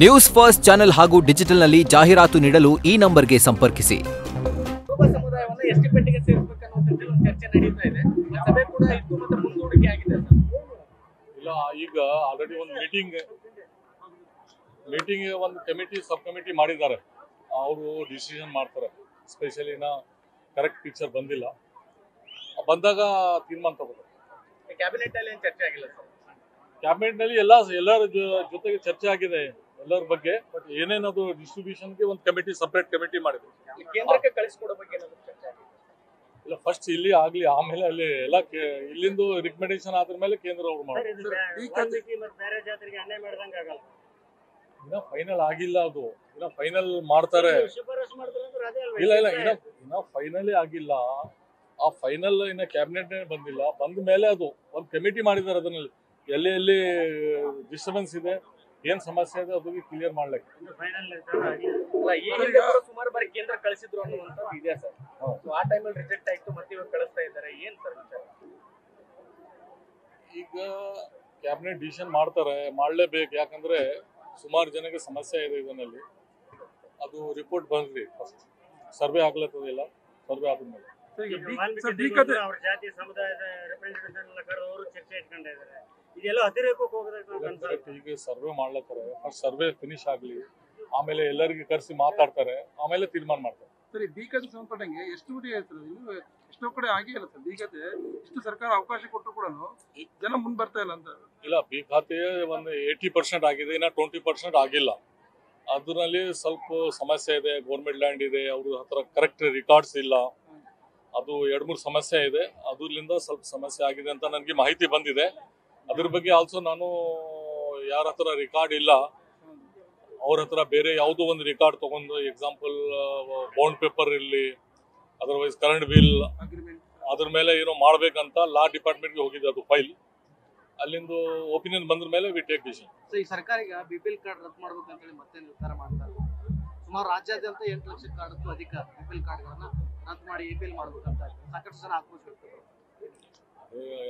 News first channel ಹಾಗೂ ಡಿಜಿಟಲ್ನಲ್ಲಿ ಜಾಹೀರಾತು ನೀಡಲು ಈ ನಂಬರ್ಗೆ ಸಂಪರ್ಕಿಸಿ. ಸಮುದಾಯವನ್ನು ಎಸ್ಟಿ ಪಟ್ಟಿಗೆ ಸೇರಿಸಬೇಕನ್ನೋ ಒಂದು ಚರ್ಚೆ ನಡೀತಾ ಇದೆ. ಸಭೆ ಕೂಡ ಇತ್ತು ಮತ್ತೆ ಮುಂದೂಡಿಕೆ ಆಗಿದೆ ಸರ್. ಇಲ್ಲ, ಈಗ ಆಲ್ರೆಡಿ ಒಂದು ಮೀಟಿಂಗ್ ಒಂದು ಕಮಿಟಿ ಸಬ್ ಕಮಿಟಿ ಮಾಡಿದ್ದಾರೆ. ಅವರು ಡಿಸಿಷನ್ ಮಾಡ್ತಾರೆ. ಸ್ಪೆಷಲಿ ಇನ್ನ ಕರೆಕ್ಟ್ ಪಿಕ್ಚರ್ ಬಂದಿಲ್ಲ, ಬಂದಾಗ ತೀರ್ಮಾನ ತಗೋತಾರೆ. ಕ್ಯಾಬಿನೆಟ್ ಅಲ್ಲಿ ಏನು ಚರ್ಚೆ ಆಗಿಲ್ಲ ಸರ್? ಕ್ಯಾಬಿನೆಟ್ ನಲ್ಲಿ ಎಲ್ಲರ ಜೊತೆಗೆ ಚರ್ಚೆ ಆಗಿದೆ ಎಲ್ಲರ ಬಗ್ಗೆ. ಬಟ್ ಏನೇನದು ಡಿಸ್ಟ್ರಿಬ್ಯೂಷನ್ಗೆ ಒಂದು ಕಮಿಟಿ ಸಪರೇಟ್ ಕಮಿಟಿ ಮಾಡಿದ್ರು. ಕೇಂದ್ರಕ್ಕೆ ಕಳಿಸ್ಕೊಡೋ ಬಗ್ಗೆ ಏನಾದ್ರು ಚರ್ಚೆ ಆಗಿದೆ? ಇಲ್ಲ, ಫಸ್ಟ್ ಇಲ್ಲಿ ಆಗ್ಲಿ, ಆಮೇಲೆ ಅಲ್ಲಿ ಎಲ್ಲ ಇಲ್ಲಿಂದು ರಿಕಮೆಂಡೇಶನ್ ಆದ್ರ ಮೇಲೆ ಕೇಂದ್ರ ಅವ್ರು ಮಾಡ್ತಾರೆ. ಇನ್ನ ಫೈನಲ್ ಆಗಿಲ್ಲ, ಅದು ಇನ್ನ ಫೈನಲ್ ಮಾಡ್ತಾರೆ. ಇಲ್ಲ ಇನ್ನ ಫೈನಲ್ ಆಗಿಲ್ಲ. ಆ ಫೈನಲ್ ಇನ್ನ ಕ್ಯಾಬಿನೆಟ್ ಬಂದಿಲ್ಲ. ಬಂದ ಮೇಲೆ ಅದು ಒಂದು ಕಮಿಟಿ ಮಾಡಿದ್ದಾರೆ. ಅದರಲ್ಲಿ ಎಲ್ಲಿ ಡಿಸ್ಟರ್ಬೆನ್ಸ್ ಇದೆ, ಏನ್ ಸಮಸ್ಯೆ ಇದೆ, ಅದಕ್ಕೆ ಕ್ಲಿಯರ್ ಮಾಡ್ಲಿಕ್ಕೆ ಸುಮಾರು ಬಾರಿ ಕೇಂದ್ರ ಕಳಿಸಿದ್ರು ಅನ್ನುವಂಥದ್ದು ಇದೆ ಸರ್. ಆ ಟೈಮಲ್ಲಿ ರಿಜೆಕ್ಟ್ ಆಯ್ತು, ಮತ್ತೆ ಇವಾಗ ಕಳಿಸ್ತಾ ಇದ್ದಾರೆ. ಏನ್ ಸರ್ ವಿಚಾರ? ಈಗ ಕ್ಯಾಬಿನೆಟ್ ಡಿಸಿಷನ್ ಮಾಡ್ತಾರೆ, ಮಾಡ್ಲೇಬೇಕು. ಯಾಕಂದ್ರೆ ಸುಮಾರು ಜನಕ್ಕೆ ಸಮಸ್ಯೆ ಇದೆ ಇದರಲ್ಲಿ. ಅದು ರಿಪೋರ್ಟ್ ಬಂದ್ರಿ, ಫಸ್ಟ್ ಸರ್ವೆ ಆಗ್ಲತ್ತದಿಲ್ಲ. ಸರ್ವೆ ಆದ್ಮೇಲೆ ಅವ್ರ ಜಾತಿ ಸಮುದಾಯದ ರೆಪ್ರೆಸೆಂಟೇಷನ್ ಎಲ್ಲ ಕರೆದವರು ಚರ್ಚೆ ಇಟ್ಕೊಂಡಿದ್ದಾರೆ. ಇದೆಲ್ಲ ಅತಿರೇಕಕ್ಕೆ ಹೋಗೋದಕ್ಕೆ ಈಗ ಸರ್ವೆ ಮಾಡ್ಲತ್ತಾರೆ. ಫಸ್ಟ್ ಸರ್ವೆ ಫಿನಿಶ್ ಆಗ್ಲಿ, ಆಮೇಲೆ ಎಲ್ಲರಿಗೆ ಕರೆಸಿ ಮಾತಾಡ್ತಾರೆ, ಆಮೇಲೆ ತೀರ್ಮಾನ ಮಾಡ್ತಾರೆ. ಸರಿ, ಬೀಗದ ಸಂಪರ್ಕಂಗೆ ಎಷ್ಟು ಕೋಟಿ ಆಯ್ತದೆ? ಇನ್ನು ಎಷ್ಟೋ ಕಡೆ ಆಗೇ ಇಲ್ಲ ಸರ್. ಬೀಗತೆ ಇಷ್ಟು ಸರ್ಕಾರ ಅವಕಾಶ ಕೊಟ್ಟರು ಕೂಡ ಜನ ಮುಂದೆ ಬರ್ತಾ ಇಲ್ಲ ಅಂತ. ಇಲ್ಲ, ಬಿ ಖಾತೆ ಒಂದು 80% ಆಗಿದೆ, ಇನ್ನ 20% ಆಗಿಲ್ಲ. ಅದರಲ್ಲಿ ಸ್ವಲ್ಪ ಸಮಸ್ಯೆ ಇದೆ. ಗೌರ್ಮೆಂಟ್ ಲ್ಯಾಂಡ್ ಇದೆ, ಅವ್ರ ಹತ್ರ ಕರೆಕ್ಟ್ ರಿಕಾರ್ಡ್ಸ್ ಇಲ್ಲ. ಅದು 2-3 ಸಮಸ್ಯೆ ಇದೆ. ಅದರಿಂದ ಸ್ವಲ್ಪ ಸಮಸ್ಯೆ ಆಗಿದೆ ಅಂತ ನನಗೆ ಮಾಹಿತಿ ಬಂದಿದೆ. ಅದ್ರ ಬಗ್ಗೆ ಆಲ್ಸೋ ನಾನು ಯಾರ ಹತ್ರ ರಿಕಾರ್ಡ್ ಇಲ್ಲ ಅವ್ರ ಹತ್ರ ಬೇರೆ ಯಾವುದೋ ಒಂದು ರಿಕಾರ್ಡ್ ತಗೊಂಡು, ಎಕ್ಸಾಂಪಲ್ ಬಾಂಡ್ ಪೇಪರ್ ಇರಲಿ, ಅದರ್ವೈಸ್ ಕರೆಂಟ್ ಬಿಲ್, ಅದ್ರ ಮೇಲೆ ಏನೋ ಮಾಡ್ಬೇಕಂತ ಲಾ ಡಿಪಾರ್ಟ್ಮೆಂಟ್ಗೆ ಹೋಗಿದೆ. ಅದು ಫೈಲ್ ಅಲ್ಲಿಂದ ಒಪಿನಿಯನ್ ಬಂದ್ರ ಮೇಲೆ ವಿ ಟೇಕ್ ಡಿಸಿಷನ್. ಈ ಸರ್ಕಾರ ಈಗ ಬಿಪಿಎಲ್ ಕಾರ್ಡ್ ರದ್ದು ಮಾಡ್ಬೇಕಂತ ಹೇಳಿ ಮತ್ತೆ ನಿರ್ಧಾರ ಮಾಡ್ತಾರೆ. ಸುಮಾರು ರಾಜ್ಯಾದ್ಯಂತ 8 ಲಕ್ಷ ಕಾರ್ಡ್ಗೂ ಅಧಿಕ ಬಿಪಿಎಲ್ ಕಾರ್ಡ್ಗಳನ್ನ ರದ್ದು ಮಾಡಿ ಎಪಿಎಲ್ ಮಾಡ್ಬೇಕಂತ ಸಾಕಷ್ಟು ಜನ ಆಕ್ರೋಶ ವ್ಯಕ್ತಪಡಿಸಿದ್ದಾರೆ.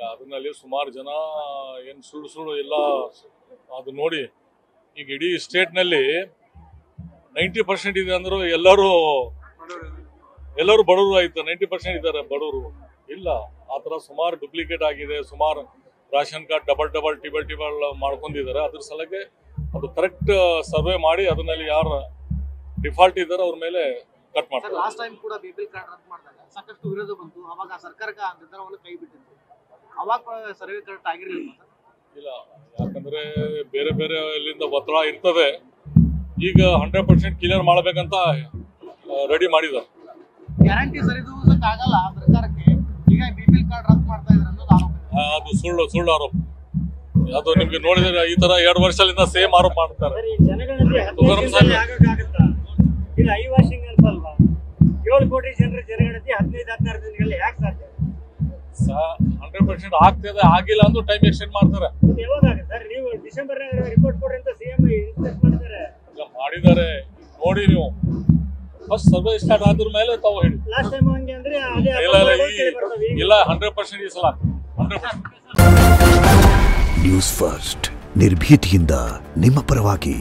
ಅದರಲ್ಲಿ ಸುಮಾರು ಜನ ಏನ್ ಸುಳ್ಳು ಎಲ್ಲ ಅದು ನೋಡಿ. ಈಗ ಇಡೀ ಸ್ಟೇಟ್ ನಲ್ಲಿ 90% ಇದೆ ಅಂದ್ರು ಎಲ್ಲರೂ ಬಡವರು ಆಯ್ತು. 90% ಇದ್ದಾರೆ ಬಡವರು. ಇಲ್ಲ, ಆತರ ಸುಮಾರು ಡೂಪ್ಲಿಕೇಟ್ ಆಗಿದೆ. ಸುಮಾರು ರೇಷನ್ ಕಾರ್ಡ್ ಡಬಲ್ ಟಿಬಲ್ ಮಾಡ್ಕೊಂಡಿದ್ದಾರೆ. ಅದ್ರ ಸಲಕ್ಕೆ ಅದು ಕರೆಕ್ಟ್ ಸರ್ವೆ ಮಾಡಿ ಅದರಲ್ಲಿ ಯಾರು ಡಿಫಾಲ್ಟ್ ಇದ್ದಾರೆ ಅವ್ರ ಮೇಲೆ ಕಟ್ ಮಾಡ್ತಾರೆ. ಲಾಸ್ಟ್ ಟೈಮ್ ಕೂಡ ಬಿಪಿಎಲ್ ಕಾರ್ಡ್ ರದ್ದು ಮಾಡಿದಾಗ ಸಾಕಷ್ಟು ವಿರೋಧ ಬಂತು. ಅವಾಗ ಸರ್ಕಾರಕ್ಕೆ ಆ ನಿರ್ಧಾರವನ್ನು ಕೈ ಬಿಟ್ಟಿತ್ತು. ಅವಾಗ ಸರ್ವೆ ಕರೆಕ್ಟ್ ಆಗಿರಲಿಲ್ಲ. ಇಲ್ಲ, ಯಾಕಂದ್ರೆ ಬೇರೆ ಇಲ್ಲಿಂದ ಒತ್ತಡ ಇರ್ತದೆ. ಈಗ 100% ಕ್ಲಿಯರ್ ಮಾಡ್ಬೇಕಂತ ರೆಡಿ ಮಾಡಿದ್ದಾರೆ. ಗ್ಯಾರಂಟಿ ಸರಿದೂಗಿಸಕ್ಕೆ ಆಗಲ್ಲ ಸರ್ಕಾರಕ್ಕೆ. ಈಗ ಬಿಪಿಎಲ್ ಕಾರ್ಡ್ ರದ್ದು ಮಾಡ್ತಾ ಇದ್ದಾರೆ ಅನ್ನೋದು ಆರೋಪ. ಅದು ಸುಳ್ಳು ಆರೋಪ. ಅದು ನಿಮ್ಗೆ ನೋಡಿದ್ರೆ ಈ ತರ 2 ವರ್ಷದಿಂದ ಸೇಮ್ ಆರೋಪ ಮಾಡ್ತಾರೆ. 7 ಕೋಟಿ ಜನರ ಜನಗಣತಿ 15-16 ದಿನಗಳಲ್ಲಿ ಯಾಕೆ ಸಾಧ್ಯ? 100% ಆಗ್ತದೆ. ಆಗಿಲ್ಲ ಅಂದ್ರೂ ಟೈಮ್ ಎಕ್ಸ್ಟೆಂಡ್ ಮಾಡ್ತಾರೆ. ಯಾವಾಗ ಆಗುತ್ತೆ ಸರ್? ನೀವು ಡಿಸೆಂಬರ್ ರಿಪೋರ್ಟ್ ಕೊಡ್ರಿ ಅಂತ ಸಿಎಂ ಮಾಡಿದ್ದಾರೆ. ಮಾಡಿದ್ದಾರೆ ನೋಡಿ. ನೀವು ಫಸ್ಟ್ ಸರ್ವೆ ಸ್ಟಾರ್ಟ್ ಆದ್ರ ಮೇಲೆ ತಾವು ಹೇಳಿ. ಲಾಸ್ಟ್ ಟೈಮ್ ಹಂಗೆ ಅಂದ್ರೆ ಇಲ್ಲ 100% ಈ ಸಲ 100%. ನ್ಯೂಸ್ ಫಸ್ಟ್ ನಿರ್ಭೀತಿಯಿಂದ ನಿಮ್ಮ ಪರವಾಗಿ.